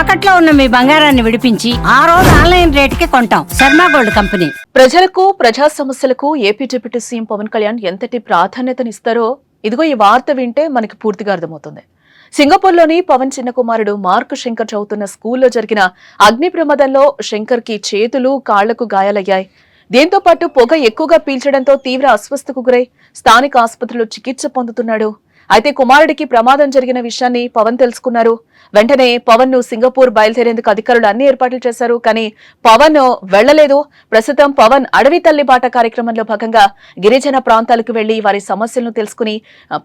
తాకట్లో ఉన్న మీ బంగారాన్ని విడిపించి ఆ రోజు ఆన్లైన్ రేటుకి కొంటాం. Sharma gold company. ప్రజలకు ప్రజా సమస్యలకు AP deputy CM Pavan Kalyan ఎంతటి ప్రాధాన్యతనిస్తారో ఇదిగో ఈ వార్త వింటే మనకి పూర్తిగా అర్థమవుతుంది. సింగపూర్లోని పవన్ చిన్న కుమారుడు మార్క్ శంకర్ చదువుతున్న స్కూల్లో జరిగిన అగ్ని ప్రమాదంలో శంకర్ కి చేతులు కాళ్లకు గాయాలయ్యాయి. దీంతో పాటు పొగ ఎక్కువగా పీల్చడంతో తీవ్ర అస్వస్థకు గురై స్థానిక ఆసుపత్రిలో చికిత్స పొందుతున్నాడు. అయితే కుమారుడికి ప్రమాదం జరిగిన విషయాన్ని పవన్ తెలుసుకున్నారు. వెంటనే పవన్ ను సింగపూర్ బయలుదేరేందుకు అధికారులు అన్ని ఏర్పాట్లు చేశారు. కానీ పవన్ వెళ్లలేదు. ప్రస్తుతం పవన్ అడవి తల్లి బాట కార్యక్రమంలో భాగంగా గిరిజన ప్రాంతాలకు వెళ్లి వారి సమస్యలను తెలుసుకుని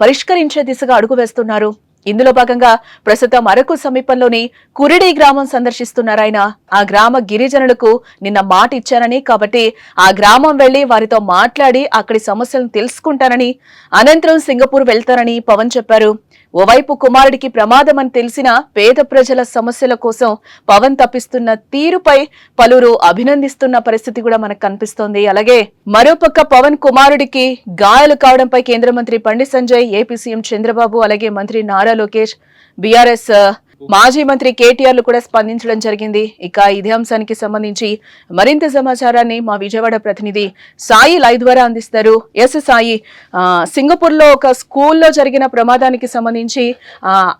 పరిష్కరించే దిశగా అడుగు వేస్తున్నారు. ఇందులో భాగంగా ప్రస్తుతం అరకు సమీపంలోని కురిడి గ్రామం సందర్శిస్తున్నారాయన. ఆ గ్రామ గిరిజనులకు నిన్న మాట ఇచ్చారని, కాబట్టి ఆ గ్రామం వెళ్లి వారితో మాట్లాడి అక్కడి సమస్యలను తెలుసుకుంటానని, అనంతరం సింగపూర్ వెళ్తారని పవన్ చెప్పారు. ఓవైపు కుమారుడికి ప్రమాదం అని తెలిసిన పేద ప్రజల సమస్యల కోసం పవన్ తప్పిస్తున్న తీరుపై పలువురు అభినందిస్తున్న పరిస్థితి కూడా మనకు కనిపిస్తోంది. అలాగే మరోపక్క పవన్ కుమారుడికి గాయాలు కావడంపై కేంద్ర మంత్రి బండి సంజయ్, ఏపీ సీఎం చంద్రబాబు, అలాగే మంత్రి నారా లోకేష్, బీఆర్ఎస్ మాజీ మంత్రి కేటీఆర్లు కూడా స్పందించడం జరిగింది. ఇక ఇదే అంశానికి సంబంధించి మరింత సమాచారాన్ని మా విజయవాడ ప్రతినిధి సాయి లైవ్ ద్వారా అందిస్తారు. ఎస్ సాయి, సింగపూర్ లో ఒక స్కూల్లో జరిగిన ప్రమాదానికి సంబంధించి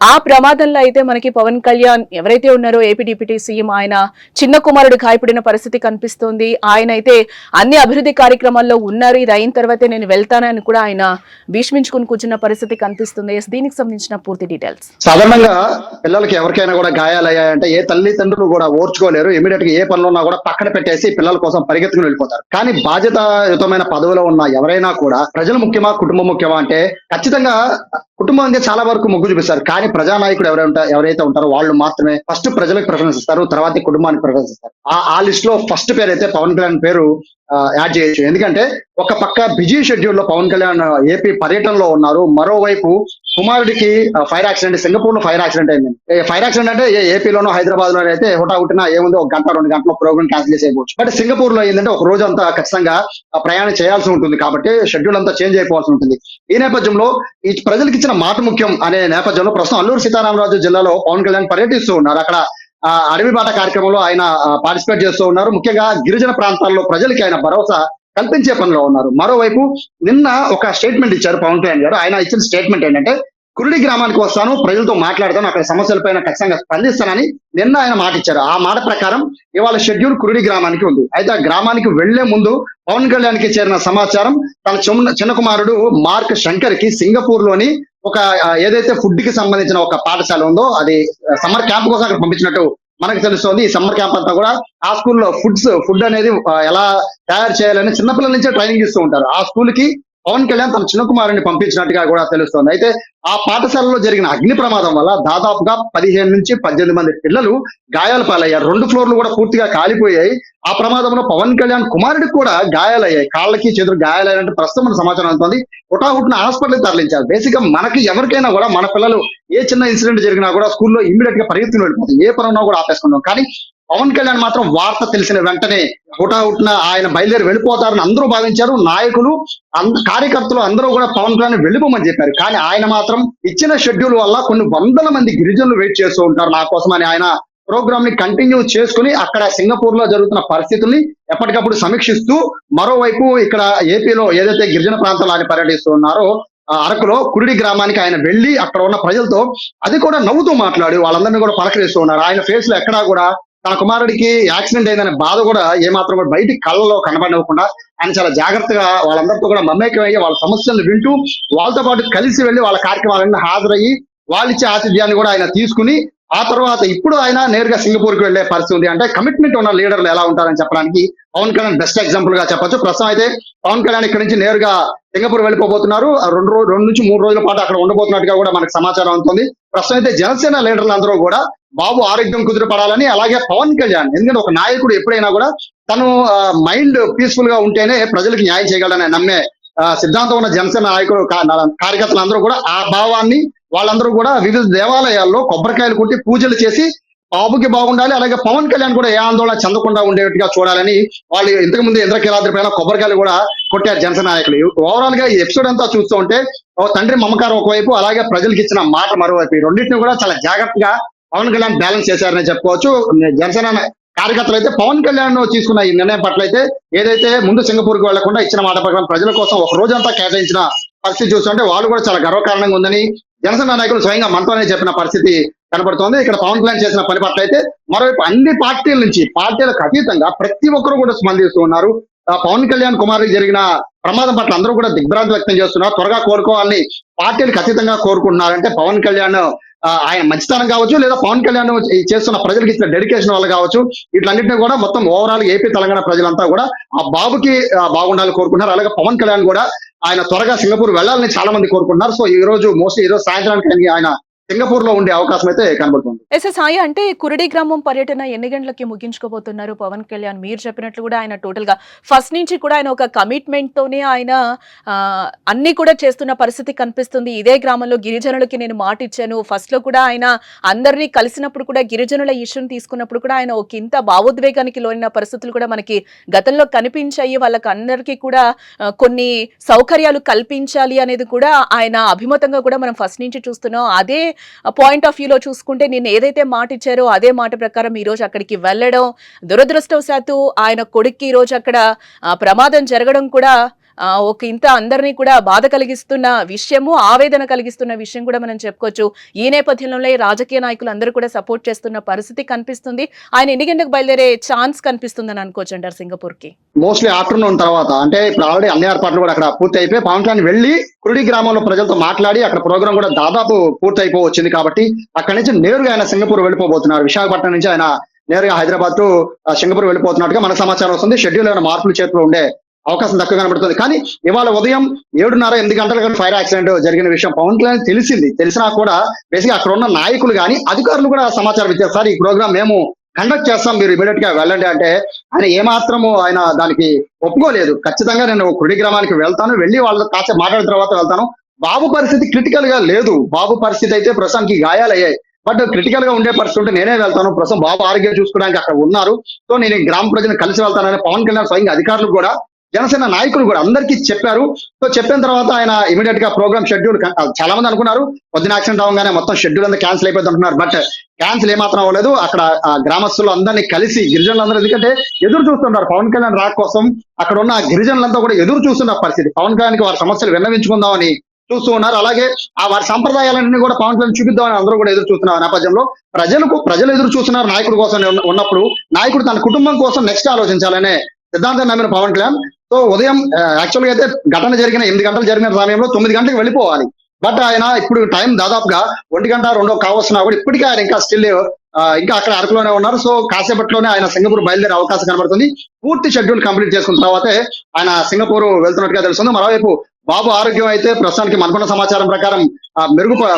ఆ ప్రమాదంలో అయితే మనకి పవన్ కళ్యాణ్ ఎవరైతే ఉన్నారో ఏపీ డిప్యూటీ సీఎం, ఆయన చిన్న కుమారుడు గాయపడిన పరిస్థితి కనిపిస్తోంది. ఆయన అయితే అన్ని అభివృద్ధి కార్యక్రమాల్లో ఉన్నారు. ఇది అయిన తర్వాతే నేను వెళ్తానని కూడా ఆయన భీష్మించుకుని కూర్చున్న పరిస్థితి కనిపిస్తుంది. దీనికి సంబంధించిన పూర్తి డీటెయిల్స్. సాధారణంగా పిల్లలకి ఎవరికైనా కూడా గాయాలయ్యాయంటే ఏ తల్లిదండ్రులు కూడా ఓర్చుకోలేరు. ఇమీడియట్ గా ఏ పనులు ఉన్నా కూడా పక్కన పెట్టేసి పిల్లల కోసం పరిగెత్తుకుని వెళ్ళిపోతారు. కానీ బాధ్యతాయుతమైన పదవిలో ఉన్న ఎవరైనా కూడా ప్రజలు ముఖ్యమా కుటుంబం ముఖ్యమా అంటే ఖచ్చితంగా కుటుంబం చాలా వరకు మొగ్గు చూపిస్తారు. కానీ ప్రజానాయకుడు ఎవరైతే ఉంటారో వాళ్ళు మాత్రమే ఫస్ట్ ప్రజలకు ప్రిఫరెన్స్ ఇస్తారు, తర్వాత కుటుంబానికి ప్రిఫరెన్స్ ఇస్తారు. ఆ లిస్ట్ లో ఫస్ట్ పేరు అయితే పవన్ కళ్యాణ్ పేరు యాడ్ చేయొచ్చు. ఎందుకంటే ఒక పక్క బిజీ షెడ్యూల్ లో పవన్ కళ్యాణ్ ఏపీ పర్యటనలో ఉన్నారు. మరోవైపు కుమారుడికి ఫైర్ యాక్సిడెంట్, సింగపూర్ లో ఫైర్ యాక్సిడెంట్ అయింది. ఫైర్ యాక్సిడెంట్ అంటే ఏపీలోనో హైదరాబాద్ లోనో అయితే హుటాహుటిన ఏముంది, 1 గంట 2 గంటల ప్రోగ్రామ్ క్యాన్సిల్ చేసేయవచ్చు. బట్ సింగపూర్ లో ఏంటంటే ఒక రోజు అంతా ఖచ్చితంగా ప్రయాణం చేయాల్సి ఉంటుంది. కాబట్టి షెడ్యూల్ అంతా చేంజ్ అయిపోవాల్సి ఉంటుంది. ఈ నేపథ్యంలో ఈ ప్రజలకు ఇచ్చిన మాట ముఖ్యం అనే నేపథ్యంలో ప్రస్తుతం అల్లూరు సీతారామరాజు జిల్లాలో పవన్ కళ్యాణ్ పర్యటిస్తూ ఉన్నారు. అక్కడ అడవి బాట కార్యక్రమంలో ఆయన పార్టిసిపేట్ చేస్తూ ఉన్నారు. ముఖ్యంగా గిరిజన ప్రాంతాల్లో ప్రజలకి ఆయన భరోసా కల్పించే పనిలో ఉన్నారు. మరోవైపు నిన్న ఒక స్టేట్మెంట్ ఇచ్చారు పవన్ కళ్యాణ్ గారు. ఆయన ఇచ్చిన స్టేట్మెంట్ ఏంటంటే కురిడి గ్రామానికి వస్తాను, ప్రజలతో మాట్లాడతాను, అక్కడ సమస్యలపైన ఖచ్చితంగా స్పందిస్తానని నిన్న ఆయన మాట ఇచ్చారు. ఆ మాట ప్రకారం ఇవాళ షెడ్యూల్ కురిడి గ్రామానికి ఉంది. అయితే ఆ గ్రామానికి వెళ్లే ముందు పవన్ కళ్యాణ్ కి చేరిన సమాచారం తన చిన్న కుమారుడు మార్క్ శంకర్ కి సింగపూర్ లోని ఒక ఏదైతే ఫుడ్ కి సంబంధించిన ఒక పాఠశాల ఉందో అది సమ్మర్ క్యాంప్ కోసం అక్కడ పంపించినట్టు మనకు తెలుస్తోంది. ఈ సమ్మర్ క్యాంప్ అంతా కూడా ఆ స్కూల్లో ఫుడ్ అనేది ఎలా తయారు చేయాలని చిన్నపిల్లల నుంచే ట్రైనింగ్ ఇస్తూ ఉంటారు. ఆ స్కూల్ కి పవన్ కళ్యాణ్ తన చిన్న కుమారుని పంపించినట్టుగా కూడా తెలుస్తోంది. అయితే ఆ పాఠశాలలో జరిగిన అగ్ని ప్రమాదం వల్ల దాదాపుగా 15 నుంచి 18 మంది పిల్లలు గాయాల పాలయ్యారు. 2 ఫ్లోర్లు కూడా పూర్తిగా కాలిపోయాయి. ఆ ప్రమాదంలో పవన్ కళ్యాణ్ కుమారుడికి కూడా గాయాలయ్యాయి. కాళ్ళకి చేతులు గాయాలయ్యారంటే ప్రస్తుతం మన సమాచారం అవుతుంది. హుటాహుటిన హాస్పిటల్ తరలించారు. బేసిక్ గా మనకి ఎవరికైనా కూడా మన పిల్లలు ఏ చిన్న ఇన్సిడెంట్ జరిగినా కూడా స్కూల్లో ఇమ్మీడియట్ గా పరిగెత్తుకుని వెళ్ళిపోతాం, ఏ పనున్నా కూడా ఆపేసుకుంటాం. కానీ పవన్ కళ్యాణ్ మాత్రం వార్త తెలిసిన వెంటనే హుటాహుటిన ఆయన బయలుదేరి వెళ్ళిపోతారని అందరూ భావించారు. నాయకులు కార్యకర్తలు అందరూ కూడా పవన్ కళ్యాణ్ వెళ్ళిపోమని చెప్పారు. కానీ ఆయన మాత్రం ఇచ్చిన షెడ్యూల్ వల్ల కొన్ని వందల మంది గిరిజనులు వెయిట్ చేస్తూ ఉంటారు నా కోసం అని ఆయన ప్రోగ్రామ్ ని కంటిన్యూ చేసుకుని అక్కడ సింగపూర్ లో జరుగుతున్న పరిస్థితుల్ని ఎప్పటికప్పుడు సమీక్షిస్తూ, మరోవైపు ఇక్కడ ఏపీలో ఏదైతే గిరిజన ప్రాంతాలు ఆయన పర్యటిస్తూ ఉన్నారో అరకులో కురిడి గ్రామానికి ఆయన వెళ్లి అక్కడ ఉన్న ప్రజలతో అది కూడా నవ్వుతూ మాట్లాడి వాళ్ళందరినీ కూడా పలకరిస్తూ ఉన్నారు. ఆయన ఫేస్ లో ఎక్కడా కూడా తన కుమారుడికి యాక్సిడెంట్ అయిందనే బాధ కూడా ఏమాత్రం కూడా బయటికి కళ్ళలో కనబడకుండా ఆయన చాలా జాగ్రత్తగా వాళ్ళందరితో కూడా మమేకమయ్యి వాళ్ళ సమస్యలను వింటూ వాళ్ళతో పాటు కలిసి వెళ్లి వాళ్ళ కార్యక్రమాలన్నీ హాజరయ్యి వాళ్ళిచ్చే ఆతిథ్యాన్ని కూడా ఆయన తీసుకుని ఆ తర్వాత ఇప్పుడు ఆయన నేరుగా సింగపూర్ కి వెళ్లే పరిస్థితి ఉంది. అంటే కమిట్మెంట్ ఉన్న లీడర్లు ఎలా ఉంటారని చెప్పడానికి పవన్ కళ్యాణ్ బెస్ట్ ఎగ్జాంపుల్ గా చెప్పొచ్చు. ప్రస్తుతం అయితే పవన్ కళ్యాణ్ ఇక్కడ నుంచి నేరుగా సింగపూర్ వెళ్ళిపోబోతున్నారు. 2 నుంచి 3 రోజుల పాటు అక్కడ ఉండబోతున్నట్టుగా కూడా మనకు సమాచారం ఉంటుంది. ప్రస్తుతం అయితే జనసేన లీడర్లు అందరూ కూడా బాబు ఆరోగ్యం కుదిరిపడాలని, అలాగే పవన్ కళ్యాణ్ ఎందుకంటే ఒక నాయకుడు ఎప్పుడైనా కూడా తను మైండ్ పీస్ఫుల్ గా ఉంటేనే ప్రజలకు న్యాయం చేయగలడని నమ్మే సిద్ధాంతం ఉన్న జనసేన నాయకులు కార్యకర్తలు అందరూ కూడా ఆ భావాన్ని వాళ్ళందరూ కూడా వివిధ దేవాలయాల్లో కొబ్బరికాయలు కొట్టి పూజలు చేసి బాబుకి బాగుండాలి, అలాగే పవన్ కళ్యాణ్ కూడా ఏ ఆందోళన చెందకుండా ఉండేట్టుగా చూడాలని వాళ్ళు ఇంతకు ముందు ఇంద్రకీలాద్రి పైన కొబ్బరికాయలు కూడా కొట్టారు జనసేన నాయకులు. ఓవరాల్ గా ఈ ఎపిసోడ్ అంతా చూస్తూ ఉంటే తండ్రి మమకారం ఒకవైపు, అలాగే ప్రజలకు ఇచ్చిన మాట మరోవైపు, రెండింటిని కూడా చాలా జాగ్రత్తగా పవన్ కళ్యాణ్ బ్యాలెన్స్ చేశారని చెప్పుకోవచ్చు. జనసేన కార్యకర్తలు అయితే పవన్ కళ్యాణ్ తీసుకున్న ఈ నిర్ణయం పట్ల అయితే ఏదైతే ముందు సింగపూర్ కు వెళ్లకుండా ఇచ్చిన మాట ప్రకారం ప్రజల కోసం ఒక రోజంతా కేటాయించిన పరిస్థితి చూస్తుంటే వాళ్ళు కూడా చాలా గర్వకారణంగా ఉందని జనసేన నాయకులు స్వయంగా మనతోనే చెప్పిన పరిస్థితి కనబడుతోంది. ఇక్కడ పవన్ కళ్యాణ్ చేసిన పని పట్ల అయితే మరోవైపు అన్ని పార్టీల నుంచి పార్టీలకు అతీతంగా ప్రతి ఒక్కరు కూడా స్పందిస్తూ ఉన్నారు. పవన్ కళ్యాణ్ కుమారుడికి జరిగిన ప్రమాదం పట్ల అందరూ కూడా దిగ్భ్రాంతి వ్యక్తం చేస్తున్నారు. త్వరగా కోరుకోవాలని పార్టీలకు అతీతంగా కోరుకుంటున్నారంటే పవన్ కళ్యాణ్ ఆయన మంచితనం కావచ్చు, లేదా పవన్ కళ్యాణ్ చేస్తున్న ప్రజలకు ఇచ్చిన డెడికేషన్ వల్ల కావచ్చు, వీటన్నింటినీ కూడా మొత్తం ఓవరాల్ ఏపీ తెలంగాణ ప్రజలంతా కూడా ఆ బాబుకి బాగుండాలని కోరుకుంటున్నారు. అలాగే పవన్ కళ్యాణ్ కూడా ఆయన త్వరగా సింగపూర్ వెళ్ళాలని చాలా మంది కోరుకుంటున్నారు. సో ఈ రోజు మోస్ట్లీ ఈ రోజు సాయంత్రానికి ఆయన సింగపూర్ లో ఉండే అవకాశం అయితే కనబడుతుంది. సాయి, అంటే కురడి గ్రామం పర్యటన ఎన్ని గంటలకి ముగించుకోబోతున్నారు పవన్ కళ్యాణ్? మీరు చెప్పినట్లు కూడా ఆయన టోటల్ గా ఫస్ట్ నుంచి కూడా ఆయన ఒక కమిట్మెంట్ తోనే ఆయన అన్ని కూడా చేస్తున్న పరిస్థితి కనిపిస్తుంది. ఇదే గ్రామంలో గిరిజనులకి నేను మాట ఇచ్చాను. ఫస్ట్ లో కూడా ఆయన అందరినీ కలిసినప్పుడు కూడా గిరిజనుల ఇష్యూని తీసుకున్నప్పుడు కూడా ఆయన ఒక ఇంత భావోద్వేగానికి లోనిన పరిస్థితులు కూడా మనకి గతంలో కనిపించాయి. వాళ్ళకి అందరికీ కూడా కొన్ని సౌకర్యాలు కల్పించాలి అనేది కూడా ఆయన అభిమతంగా కూడా మనం ఫస్ట్ నుంచి చూస్తున్నాం. అదే పాయింట్ ఆఫ్ వ్యూలో చూసుకుంటే నేను ఏదైతే మాట ఇచ్చారో అదే మాట ప్రకారం ఈ రోజు అక్కడికి వెళ్ళడం, దురదృష్టవశాత్తు ఆయన కొడుక్కి ఈ రోజు అక్కడ ప్రమాదం జరగడం కూడా ఒక ఇంత అందరినీ కూడా బాధ కలిగిస్తున్న విషయము, ఆవేదన కలిగిస్తున్న విషయం కూడా మనం చెప్పుకోవచ్చు. ఈ నేపథ్యంలో రాజకీయ నాయకులు అందరూ కూడా సపోర్ట్ చేస్తున్న పరిస్థితి కనిపిస్తుంది. ఆయన ఎన్ని గంటలకు బయలుదేరే ఛాన్స్ కనిపిస్తుందని అనుకోవచ్చు అంటారు సింగపూర్ కి? మోస్ట్లీ ఆఫ్టర్నూన్ తర్వాత, అంటే ఇప్పుడు ఆల్రెడీ అన్ని ఏర్పాట్లు కూడా అక్కడ పూర్తి అయిపోయి పవన్ కళ్యాణ్ వెళ్లి కురుడి గ్రామంలో ప్రజలతో మాట్లాడి అక్కడ ప్రోగ్రామ్ కూడా దాదాపు పూర్తి అయిపోవచ్చింది. కాబట్టి అక్కడి నుంచి నేరుగా ఆయన సింగపూర్ వెళ్ళిపోబోతున్నారు. విశాఖపట్నం నుంచి ఆయన నేరుగా హైదరాబాద్ టు సింగపూర్ వెళ్ళిపోతున్నట్టుగా మనకు సమాచారం వస్తుంది. షెడ్యూల్ ఏమైనా మార్పులు చేతిలో ఉండే అవకాశం తక్కువ కనబడుతుంది. కానీ ఇవాళ ఉదయం 7:30-8 గంటలకు ఫైర్ యాక్సిడెంట్ జరిగిన విషయం పవన్ కళ్యాణ్ తెలిసినా కూడా బేసిక్గా అక్కడ ఉన్న నాయకులు కానీ అధికారులు కూడా సమాచారం ఇచ్చారు. సార్, ఈ ప్రోగ్రామ్ మేము కండక్ట్ చేస్తాం, మీరు ఇమీడియట్ గా వెళ్ళండి అంటే ఆయన ఏమాత్రము ఆయన దానికి ఒప్పుకోలేదు. ఖచ్చితంగా నేను కుడి గ్రామానికి వెళ్తాను, వెళ్ళి వాళ్ళతో కాసేపు మాట్లాడిన తర్వాత వెళ్తాను. బాబు పరిస్థితి క్రిటికల్ గా లేదు. బాబు పరిస్థితి అయితే ప్రస్తుతానికి గాయాలయ్యాయి. బట్ క్రిటికల్ గా ఉండే పరిస్థితి ఉంటే నేనే వెళ్తాను, ప్రస్తుతం బాబు ఆరోగ్యం చూసుకోవడానికి అక్కడ ఉన్నారు. సో నేను గ్రామ ప్రజలను కలిసి వెళ్తానని పవన్ కళ్యాణ్ స్వయంగా అధికారులు కూడా జనసేన నాయకులు కూడా అందరికీ చెప్పారు. సో చెప్పిన తర్వాత ఆయన ఇమీడియట్ గా ప్రోగ్రామ్ షెడ్యూల్, చాలా మంది అనుకున్నారు పొద్దున యాక్సిడెంట్ అవగానే మొత్తం షెడ్యూల్ అంతా క్యాన్సిల్ అయిపోతుంది అనుకున్నారు. బట్ క్యాన్సిల్ ఏమాత్రం అవ్వలేదు. అక్కడ గ్రామస్తులు అందరినీ కలిసి గిరిజనులందరూ, ఎందుకంటే ఎదురు చూస్తున్నారు పవన్ కళ్యాణ్ రాక కోసం. అక్కడ ఉన్న గిరిజనులంతా కూడా ఎదురు చూస్తున్న పరిస్థితి, పవన్ కళ్యాణ్కి వారి సమస్యలు విన్నవించుకుందామని చూస్తూ ఉన్నారు. అలాగే ఆ వారి సంప్రదాయాలన్నీ కూడా పవన్ కళ్యాణ్ చూపిద్దామని అందరూ కూడా ఎదురు చూస్తున్నారు. నేపథ్యంలో ప్రజలు ఎదురు చూస్తున్నారు నాయకుడి కోసం ఉన్నప్పుడు, నాయకుడు తన కుటుంబం కోసం నెక్స్ట్ ఆలోచించాలనే సిద్ధాంతం నమ్మిన పవన్ కళ్యాణ్ సో ఉదయం యాక్చువల్గా అయితే ఘటన జరిగిన 8 గంటలు జరిగిన సమయంలో 9 గంటలకు వెళ్ళిపోవాలి. బట్ ఆయన ఇప్పుడు టైం దాదాపుగా 1 గంట 2 కావస్తున్నా కూడా ఇప్పటికీ ఆయన ఇంకా స్టిల్ ఇంకా అక్కడ అరకులోనే ఉన్నారు. సో కాసేపట్లోనే ఆయన సింగపూర్ బయలుదేరే అవకాశం కనబడుతుంది. పూర్తి షెడ్యూల్ కంప్లీట్ చేసుకున్న తర్వాతే ఆయన సింగపూర్ వెళ్తున్నట్టుగా తెలుస్తుంది. మరోవైపు బాబు ఆరోగ్యం అయితే ప్రస్తుతానికి మనకున్న సమాచారం ప్రకారం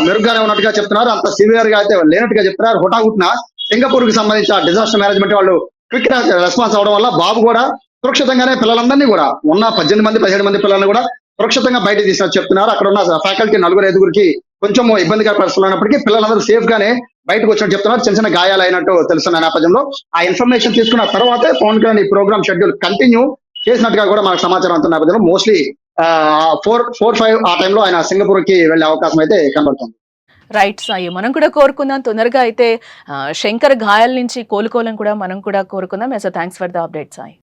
మెరుగ్గానే ఉన్నట్టుగా చెప్తున్నారు. అంత సివియర్ గా అయితే లేనట్టుగా చెప్తున్నారు. హుటాహుటిన సింగపూర్ కి సంబంధించిన డిజాస్టర్ మేనేజ్మెంట్ వాళ్ళు క్విక్ రెస్పాన్స్ అవడం వల్ల బాబు కూడా సురక్షితంగానే పిల్లలందరినీ కూడా ఉన్న 18 మంది 17 మంది పిల్లల్ని కూడా సురక్షితంగా బయట తీసినట్టు చెప్తున్నారు. అక్కడ ఉన్న ఫ్యాకల్టీ 4-5 కొంచెం ఇబ్బందికర పరిస్థితులు ఉన్నప్పటికీ పిల్లలందరూ సేఫ్ గానే బయటకు వచ్చినట్టు చెప్తున్నారు. చిన్న చిన్న గాయాలు అయినట్టు తెలుస్తున్న నేపథ్యంలో ఆ ఇన్ఫర్మేషన్ తీసుకున్న తర్వాతే పవన్ కళ్యాణ్ ఈ ప్రోగ్రామ్ షెడ్యూల్ కంటిన్యూ చేసినట్టుగా కూడా మనకు సమాచారం అంటున్న నేపథ్యంలో మోస్ట్లీ 4-5 ఆ టైంలో ఆయన సింగపూర్ కి వెళ్లే అవకాశం అయితే కనబడుతుంది. రైట్ సాయి, మనం కూడా కోరుకుందాం తొందరగా అయితే శంకర్ గాయాల నుంచి కోలుకోవాలని కూడా మనం కూడా కోరుకుందాం. Thanks for the update Sai.